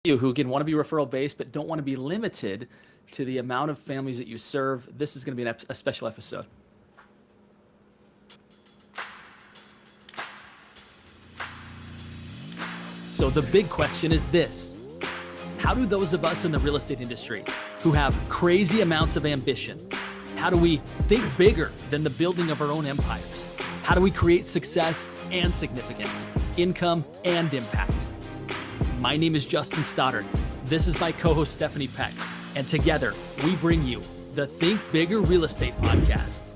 You who can want to be referral based but don't want to be limited to the amount of families that you serve, this is going to be a special episode. So the big question is this: how do those of us in the real estate industry who have crazy amounts of ambition, how do we think bigger than the building of our own empires? How do we create success and significance, income and impact? My name is Justin Stoddard. This is my co-host Stephanie Peck, and together we bring you the Think Bigger Real Estate Podcast.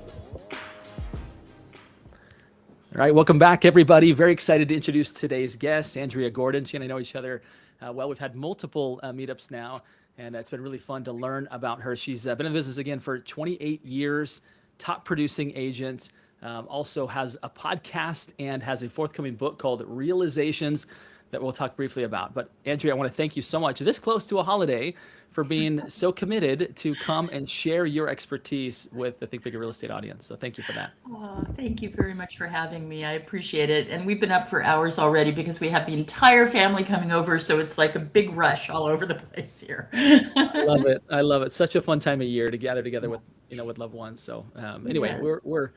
All right, welcome back, everybody. Very excited to introduce today's guest, Andrea Gordon. She and I know each other well. We've had multiple meetups now, and it's been really fun to learn about her. She's been in business again for 28 years, top producing agent, also has a podcast and has a forthcoming book called Realizations that we'll talk briefly about. But Andrea, I want to thank you so much this close to a holiday for being so committed to come and share your expertise with the Think Bigger Real Estate audience. So thank you for that. Oh, thank you very much for having me. I appreciate it. And we've been up for hours already because we have the entire family coming over. So it's like a big rush all over the place here. I love it. I love it. Such a fun time of year to gather together with, with loved ones. So anyway, Yes. we're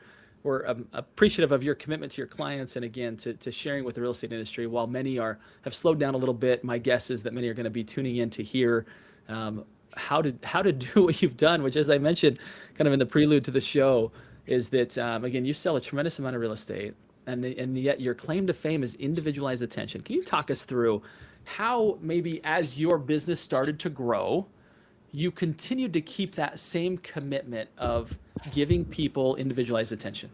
appreciative of your commitment to your clients and again to sharing with the real estate industry. While many have slowed down a little bit, my guess is that many are going to be tuning in to hear how to do what you've done, which, as I mentioned kind of in the prelude to the show, is that again, you sell a tremendous amount of real estate, and yet your claim to fame is individualized attention. Can you talk us through how maybe as your business started to grow, you continued to keep that same commitment of giving people individualized attention?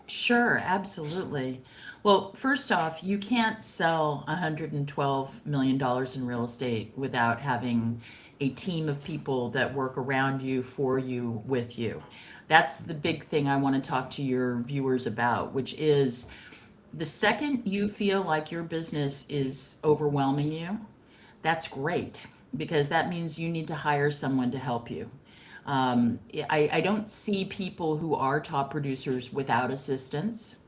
Sure, absolutely. Well, first off, you can't sell $112 million in real estate without having a team of people that work around you, for you, with you. That's the big thing I want to talk to your viewers about, which is the second you feel like your business is overwhelming you, that's great because that means you need to hire someone to help you. I don't see people who are top producers without assistants.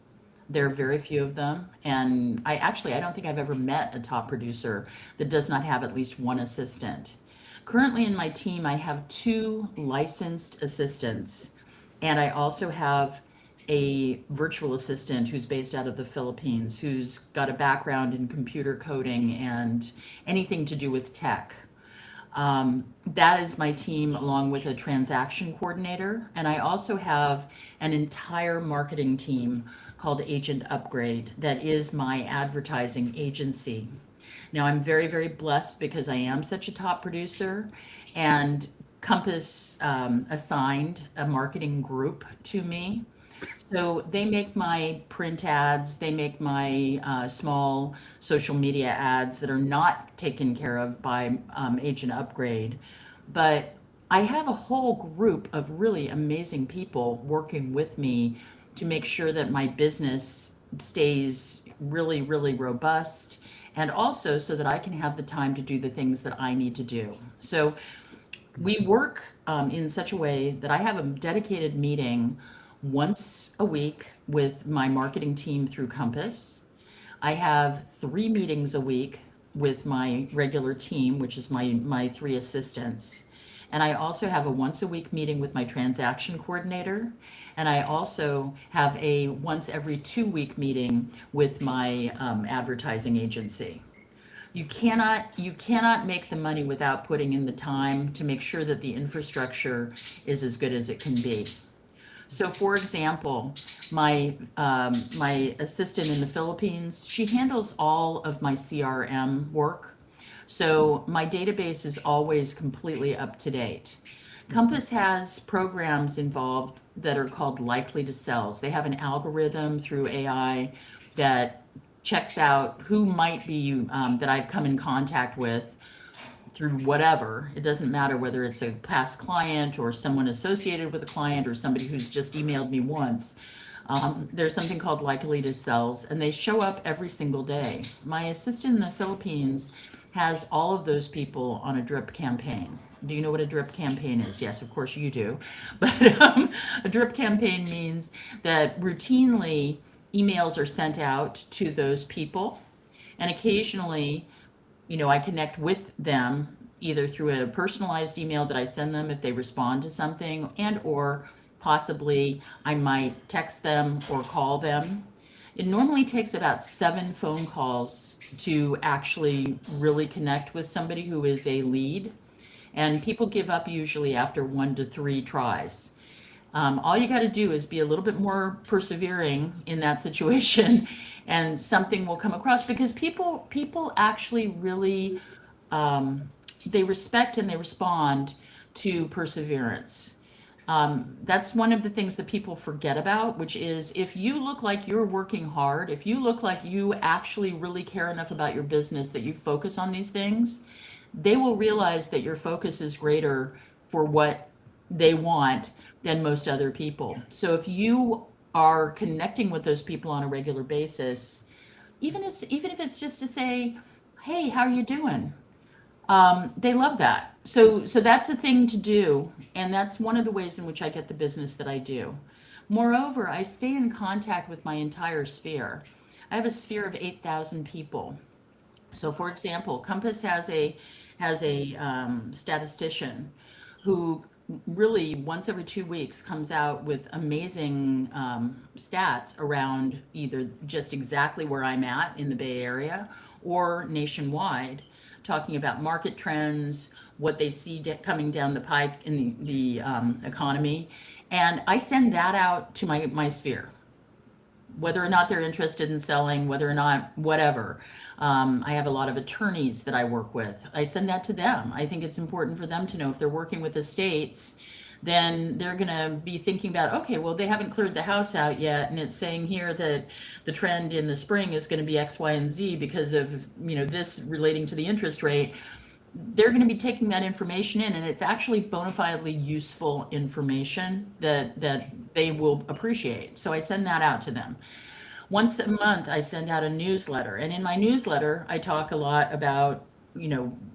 There are very few of them. And I don't think I've ever met a top producer that does not have at least one assistant. Currently in my team, I have two licensed assistants, and I also have a virtual assistant who's based out of the Philippines, who's got a background in computer coding and anything to do with tech. That is my team, along with a transaction coordinator. And I also have an entire marketing team called Agent Upgrade that is my advertising agency. Now, I'm very, very blessed because I am such a top producer, and Compass assigned a marketing group to me. So they make my print ads, they make my small social media ads that are not taken care of by Agent Upgrade. But I have a whole group of really amazing people working with me to make sure that my business stays really, really robust, and also so that I can have the time to do the things that I need to do. So we work in such a way that I have a dedicated meeting once a week with my marketing team through Compass. I have 3 meetings a week with my regular team, which is my three assistants. And I also have a once a week meeting with my transaction coordinator. And I also have a once every 2 week meeting with my advertising agency. You cannot make the money without putting in the time to make sure that the infrastructure is as good as it can be. So, for example, my assistant in the Philippines, she handles all of my CRM work. So my database is always completely up to date. Compass has programs involved that are called likely to sells. They have an algorithm through AI that checks out who might be that I've come in contact with through whatever. It doesn't matter whether it's a past client or someone associated with a client or somebody who's just emailed me once. There's something called likely to sells, and they show up every single day. My assistant in the Philippines has all of those people on a drip campaign. Do you know what a drip campaign is? Yes, of course you do. But a drip campaign means that routinely emails are sent out to those people, and occasionally I connect with them either through a personalized email that I send them if they respond to something, and or possibly I might text them or call them. It normally takes about 7 phone calls to actually really connect with somebody who is a lead. And people give up usually after 1 to 3 tries. All you got to do is be a little bit more persevering in that situation, and something will come across, because people actually really, they respect and they respond to perseverance. That's one of the things that people forget about, which is if you look like you're working hard, if you look like you actually really care enough about your business that you focus on these things, they will realize that your focus is greater for what they want than most other people. So if you are connecting with those people on a regular basis, even if it's just to say, "Hey, how are you doing?" They love that. So that's a thing to do, and that's one of the ways in which I get the business that I do. Moreover, I stay in contact with my entire sphere. I have a sphere of 8,000 people. So, for example, Compass has a statistician who really once every 2 weeks comes out with amazing stats around either just exactly where I'm at in the Bay Area or nationwide, talking about market trends, what they see coming down the pike in the economy, and I send that out to my sphere, whether or not they're interested in selling, whether or not whatever. I have a lot of attorneys that I work with. I send that to them. I think it's important for them to know if they're working with estates, then they're going to be thinking about, okay, well, they haven't cleared the house out yet, and it's saying here that the trend in the spring is going to be X, Y, and Z because of this relating to the interest rate. They're going to be taking that information in, and it's actually bona fidely useful information that they will appreciate. So I send that out to them. Once a month, I send out a newsletter, and in my newsletter, I talk a lot about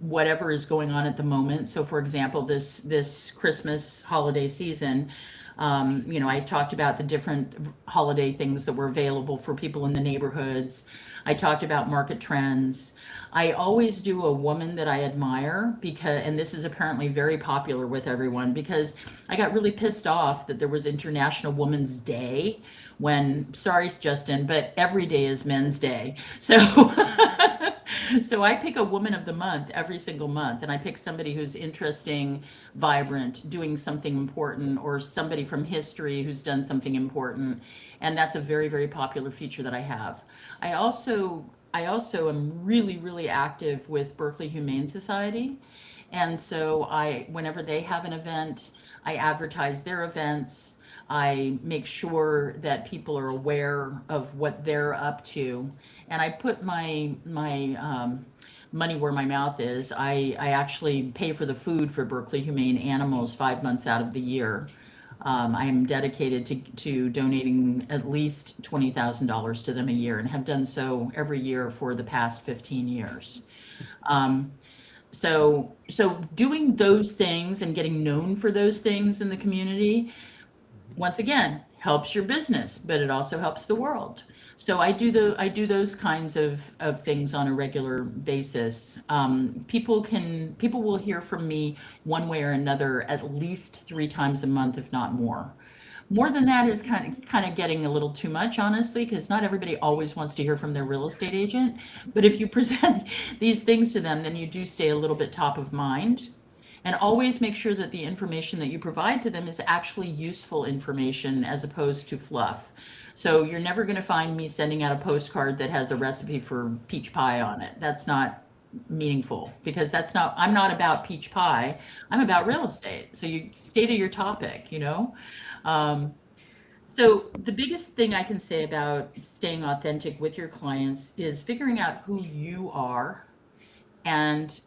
whatever is going on at the moment. So, for example, this Christmas holiday season, I talked about the different holiday things that were available for people in the neighborhoods. I talked about market trends. I always do a woman that I admire, because, and this is apparently very popular with everyone, because I got really pissed off that there was International Women's Day when, sorry, Justin, but every day is Men's Day. So, so I pick a woman of the month every single month, and I pick somebody who's interesting, vibrant, doing something important, or somebody from history who's done something important. And that's a very, very popular feature that I have. I also am really, really active with Berkeley Humane Society. And so whenever they have an event, I advertise their events. I make sure that people are aware of what they're up to, and I put my money where my mouth is. I actually pay for the food for Berkeley Humane Animals 5 months out of the year. I am dedicated to donating at least $20,000 to them a year, and have done so every year for the past 15 years. Um, so doing those things and getting known for those things in the community, once again, helps your business, but it also helps the world. So I do those kinds of things on a regular basis. People will hear from me one way or another at least 3 times a month, if not more. More than that is kind of getting a little too much, honestly, because not everybody always wants to hear from their real estate agent. But if you present these things to them, then you do stay a little bit top of mind. And always make sure that the information that you provide to them is actually useful information as opposed to fluff. So you're never going to find me sending out a postcard that has a recipe for peach pie on it. That's not meaningful, because I'm not about peach pie. I'm about real estate. So you stay to your topic. Um, so the biggest thing I can say about staying authentic with your clients is figuring out who you are and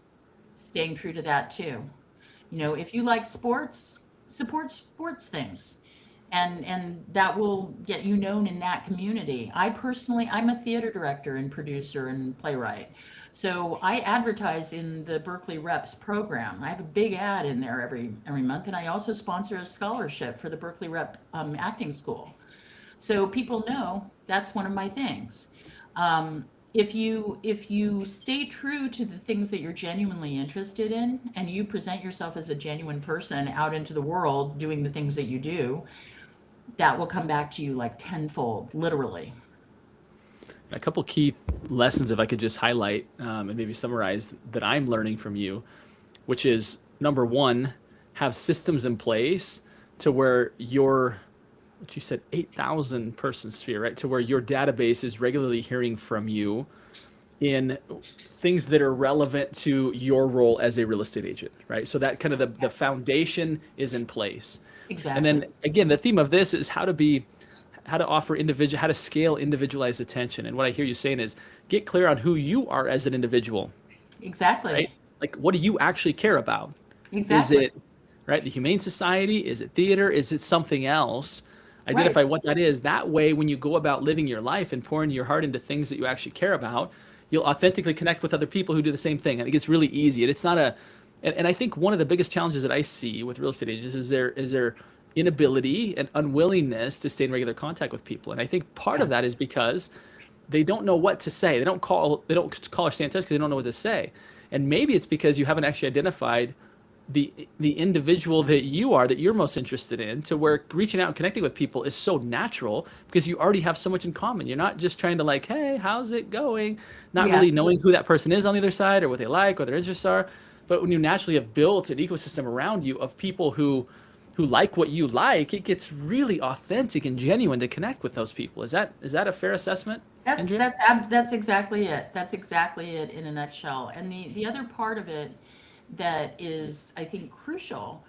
staying true to that too. If you like sports, support sports things. And that will get you known in that community. I'm a theater director and producer and playwright. So I advertise in the Berkeley Reps program. I have a big ad in there every month, and I also sponsor a scholarship for the Berkeley Rep acting school. So people know that's one of my things. if you stay true to the things that you're genuinely interested in, and you present yourself as a genuine person out into the world doing the things that you do, that will come back to you like tenfold, literally. A couple key lessons, if I could just highlight and maybe summarize, that I'm learning from you, which is number one, have systems in place to where your, what you said, 8,000 person sphere, right? To where your database is regularly hearing from you in things that are relevant to your role as a real estate agent, right? So that kind of the foundation is in place. And Exactly. then again, the theme of this is how to offer individual, how to scale individualized attention. And what I hear you saying is get clear on who you are as an individual, right? Exactly. Like, what do you actually care about? Is Exactly. it, right, the Humane Society? Is it theater? Is it something else? Right. Identify what that is. That way, when you go about living your life and pouring your heart into things that you actually care about, you'll authentically connect with other people who do the same thing. And it gets really easy. And it's not a, and I think one of the biggest challenges that I see with real estate agents is their inability and unwillingness to stay in regular contact with people. And I think part Yeah. of that is because they don't know what to say. They don't call or stay in touch because they don't know what to say. And maybe it's because you haven't actually identified the individual that you are, that you're most interested in, to where reaching out and connecting with people is so natural because you already have so much in common. You're not just trying to like, hey, how's it going? Not Yeah. really knowing who that person is on the other side or what they like, what their interests are. But when you naturally have built an ecosystem around you of people who like what you like, it gets really authentic and genuine to connect with those people. Is that a fair assessment, That's Andrea? that's that's exactly it. That's exactly it in a nutshell. And the other part of it that is, I think, crucial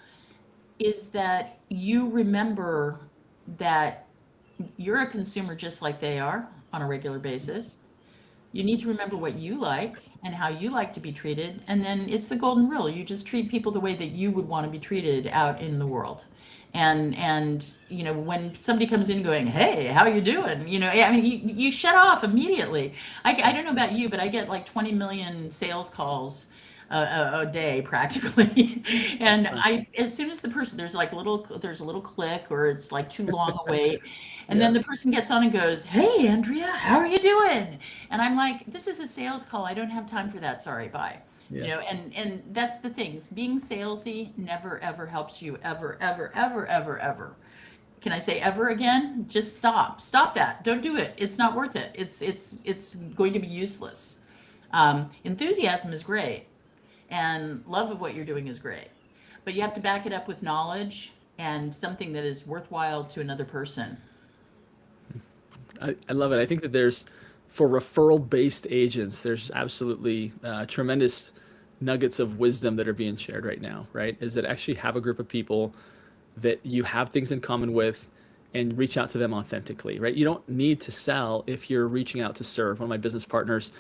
is that you remember that you're a consumer just like they are on a regular basis. You need to remember what you like and how you like to be treated. And then it's the golden rule. You just treat people the way that you would want to be treated out in the world. And when somebody comes in going, "Hey, how you doing?" I mean, you shut off immediately. I don't know about you, but I get like 20 million sales calls a day practically. And Uh, as soon as the person, there's a little click, or it's like too long a wait. And then yeah, the person gets on and goes, "Hey, Andrea, how are you doing?" And I'm like, "This is a sales call. I don't have time for that. Sorry, bye." yeah. And that's the things. Being salesy never ever helps you, ever, ever, ever, ever, ever. Can I say ever again? Just stop. Stop that. Don't do it. It's not worth it. It's going to be useless. Enthusiasm is great, and love of what you're doing is great, but you have to back it up with knowledge and something that is worthwhile to another person. I love it. I think that for referral based agents, there's absolutely tremendous nuggets of wisdom that are being shared right now, right? Is that actually have a group of people that you have things in common with and reach out to them authentically, right? You don't need to sell if you're reaching out to serve. One of my business partners,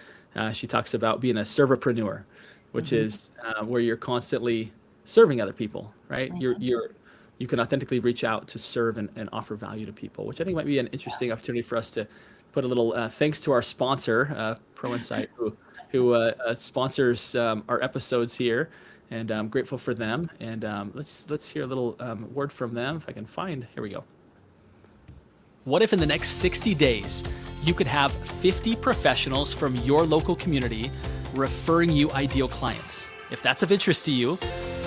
she talks about being a servapreneur, which Hmm. is where you're constantly serving other people, right? Hmm. You can authentically reach out to serve and offer value to people, which I think might be an interesting opportunity for us to put a little thanks to our sponsor, Pro Insight, who sponsors our episodes here, and I'm grateful for them. And let's hear a little word from them if I can find. Here we go. What if in the next 60 days you could have 50 professionals from your local community referring you ideal clients? If that's of interest to you,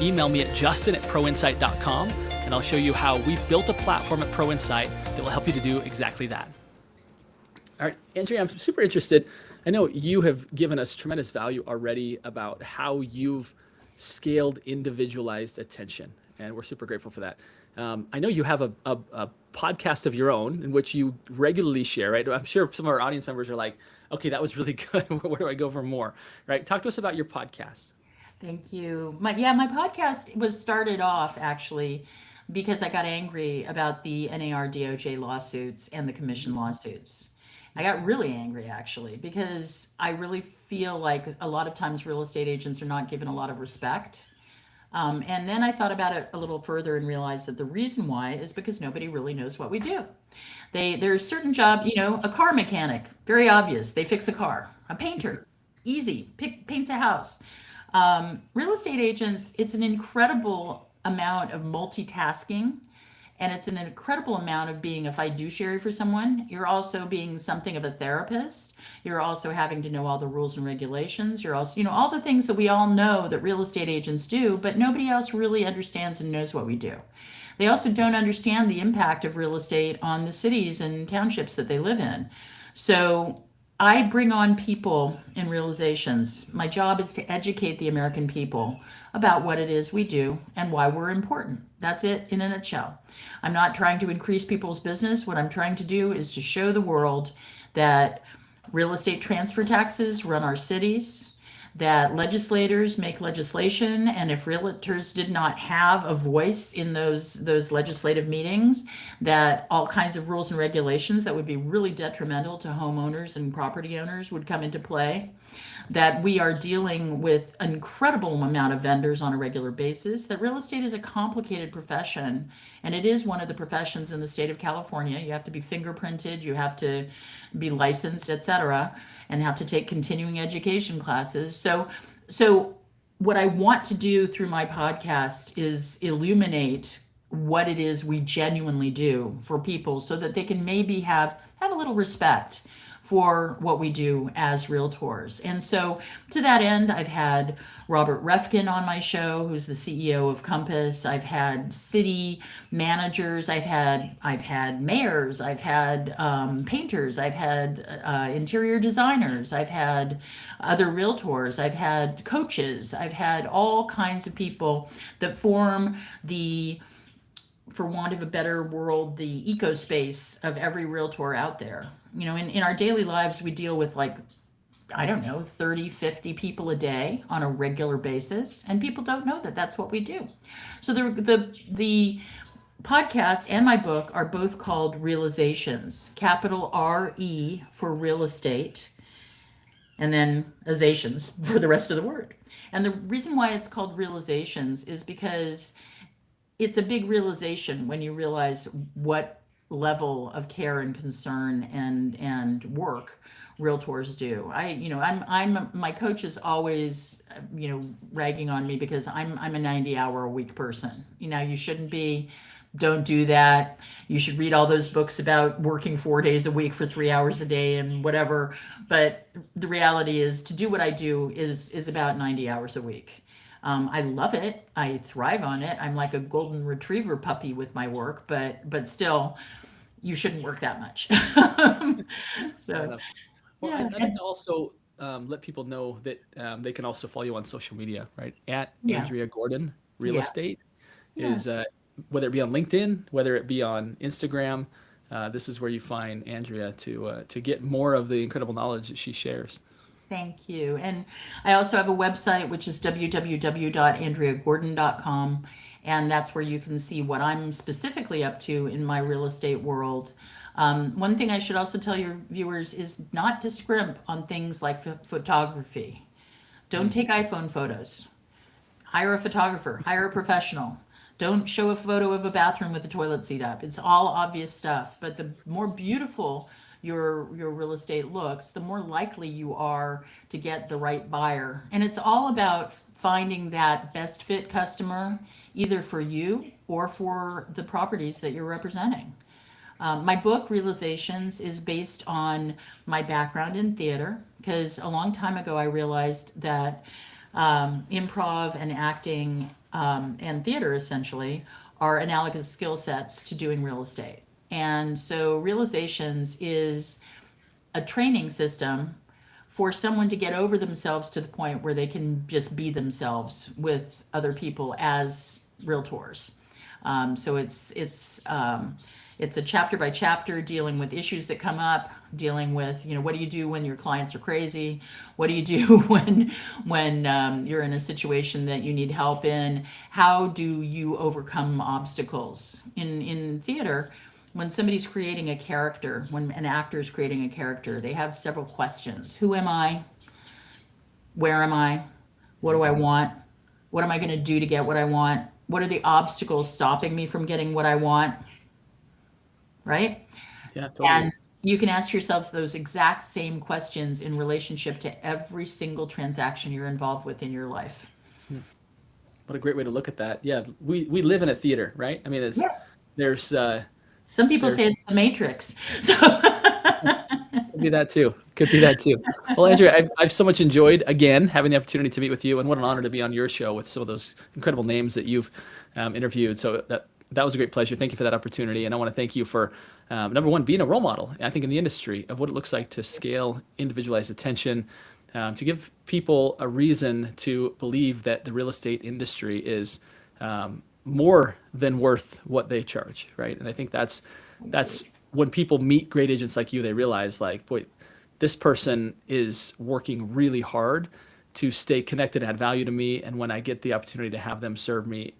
email me at justin@proinsight.com and I'll show you how we've built a platform at Pro Insight that will help you to do exactly that. All right, Andrea, I'm super interested. I know you have given us tremendous value already about how you've scaled individualized attention, and we're super grateful for that. I know you have a podcast of your own in which you regularly share, right? I'm sure some of our audience members are like, okay, that was really good. Where do I go for more? Right? Talk to us about your podcast. Thank you. My podcast was started off actually because I got angry about the NAR DOJ lawsuits and the commission lawsuits. I got really angry actually because I really feel like a lot of times real estate agents are not given a lot of respect. And then I thought about it a little further and realized that the reason why is because nobody really knows what we do. There's certain job, a car mechanic, very obvious. They fix a car. A painter, easy, paints a house. Real estate agents, it's an incredible amount of multitasking And it's an incredible amount of being a fiduciary for someone. You're also being something of a therapist. You're also having to know all the rules and regulations. You're also, all the things that we all know that real estate agents do, but nobody else really understands and knows what we do. They also don't understand the impact of real estate on the cities and townships that they live in. So I bring on people in realizations. My job is to educate the American people about what it is we do and why we're important. That's it in a nutshell. I'm not trying to increase people's business. What I'm trying to do is to show the world that real estate transfer taxes run our cities, that legislators make legislation, and if realtors did not have a voice in those legislative meetings, that all kinds of rules and regulations that would be really detrimental to homeowners and property owners would come into play, that we are dealing with an incredible amount of vendors on a regular basis, that real estate is a complicated profession, and it is one of the professions in the state of California. You have to be fingerprinted, you have to be licensed, etc., and have to take continuing education classes. So what I want to do through my podcast is illuminate what it is we genuinely do for people so that they can maybe have a little respect for what we do as realtors. And so to that end, I've had Robert Refkin on my show, who's the CEO of Compass. I've had city managers, I've had mayors, I've had painters, I've had interior designers, I've had other realtors, I've had coaches, I've had all kinds of people that form the, for want of a better word, the ecospace of every realtor out there. In our daily lives, we deal with 30, 50 people a day on a regular basis, and people don't know that that's what we do. So the podcast and my book are both called Realizations, capital RE for real estate, and then azations for the rest of the word. And the reason why it's called Realizations is because it's a big realization when you realize what level of care and concern and work realtors do. I'm my coach is always ragging on me because I'm a 90-hour-a-week person. You shouldn't be. Don't do that. You should read all those books about working 4 days a week for 3 hours a day and whatever. But the reality is, to do what I do is about 90 hours a week. I love it. I thrive on it. I'm like a golden retriever puppy with my work, but still, you shouldn't work that much. So, well, yeah. I'd like to also let people know that they can also follow you on social media, right? At Yeah. Andrea Gordon Real Yeah. Estate Yeah. is whether it be on LinkedIn, whether it be on Instagram. This is where you find Andrea to get more of the incredible knowledge that she shares. Thank you. And I also have a website, which is www.andreagordon.com. And that's where you can see what I'm specifically up to in my real estate world. One thing I should also tell your viewers is not to scrimp on things like photography. Don't take iPhone photos. Hire a photographer, hire a professional. Don't show a photo of a bathroom with the toilet seat up. It's all obvious stuff. But the more beautiful your real estate looks, the more likely you are to get the right buyer. And it's all about finding that best fit customer, either for you or for the properties that you're representing. My book, Realizations, is based on my background in theater, because a long time ago I realized that improv and acting and theater essentially are analogous skill sets to doing real estate. And so Realizations is a training system for someone to get over themselves to the point where they can just be themselves with other people as realtors. So it's a chapter by chapter dealing with issues that come up, dealing with, what do you do when your clients are crazy? What do you do when you're in a situation that you need help in? How do you overcome obstacles? In theater, when somebody's creating a character, when an actor is creating a character, they have several questions. Who am I? Where am I? What do I want? What am I going to do to get what I want? What are the obstacles stopping me from getting what I want? Right? Yeah, totally. And you can ask yourselves those exact same questions in relationship to every single transaction you're involved with in your life. What a great way to look at that. Yeah, we live in a theater, right? I mean, it's Yeah. There's Some people say there's it's the Matrix. So could be that too. Could be that too. Well, Andrea, I've so much enjoyed again having the opportunity to meet with you, and what an honor to be on your show with some of those incredible names that you've interviewed. So that was a great pleasure. Thank you for that opportunity, and I want to thank you for number one, being a role model. I think in the industry of what it looks like to scale individualized attention, to give people a reason to believe that the real estate industry is more than worth what they charge, right? And I think that's when people meet great agents like you, they realize like, boy, this person is working really hard to stay connected and add value to me. And when I get the opportunity to have them serve me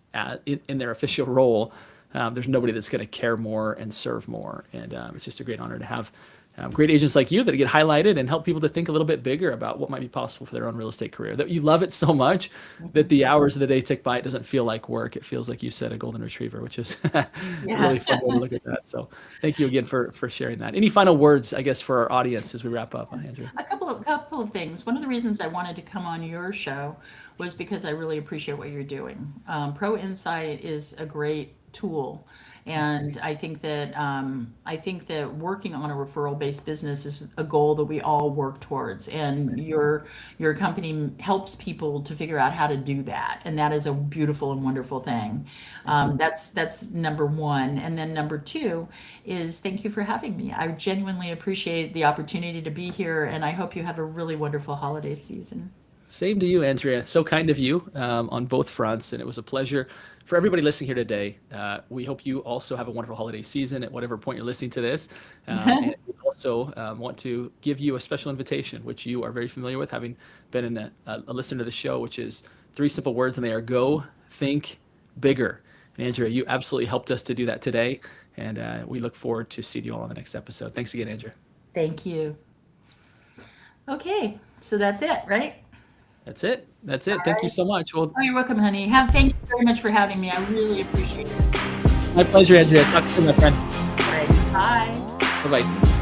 in their official role, there's nobody that's going to care more and serve more. And it's just a great honor to have great agents like you that get highlighted and help people to think a little bit bigger about what might be possible for their own real estate career. That you love it so much that the hours of the day tick by. It doesn't feel like work. It feels like you said a golden retriever, which is really fun way to look at that. So thank you again for sharing that. Any final words, I guess, for our audience as we wrap up, Andrew? A couple of things. One of the reasons I wanted to come on your show was because I really appreciate what you're doing. Pro Insight is a great tool, and I think that working on a referral-based business is a goal that we all work towards. And your company helps people to figure out how to do that, and that is a beautiful and wonderful thing. That's number one, and then number two is thank you for having me. I genuinely appreciate the opportunity to be here, and I hope you have a really wonderful holiday season. Same to you, Andrea. So kind of you on both fronts, and it was a pleasure. For everybody listening here today, we hope you also have a wonderful holiday season at whatever point you're listening to this. And we also want to give you a special invitation, which you are very familiar with, having been a listener to the show, which is 3 simple words, and they are go, think, bigger. And Andrea, you absolutely helped us to do that today, and we look forward to seeing you all on the next episode. Thanks again, Andrea. Thank you. Okay, so that's it, right? That's it. That's it. All Thank you right. so much. Well, Oh, you're welcome, honey. Thank you very much for having me. I really appreciate it. my pleasure, Andrea. Talk soon, my friend. All right, bye. Bye-bye.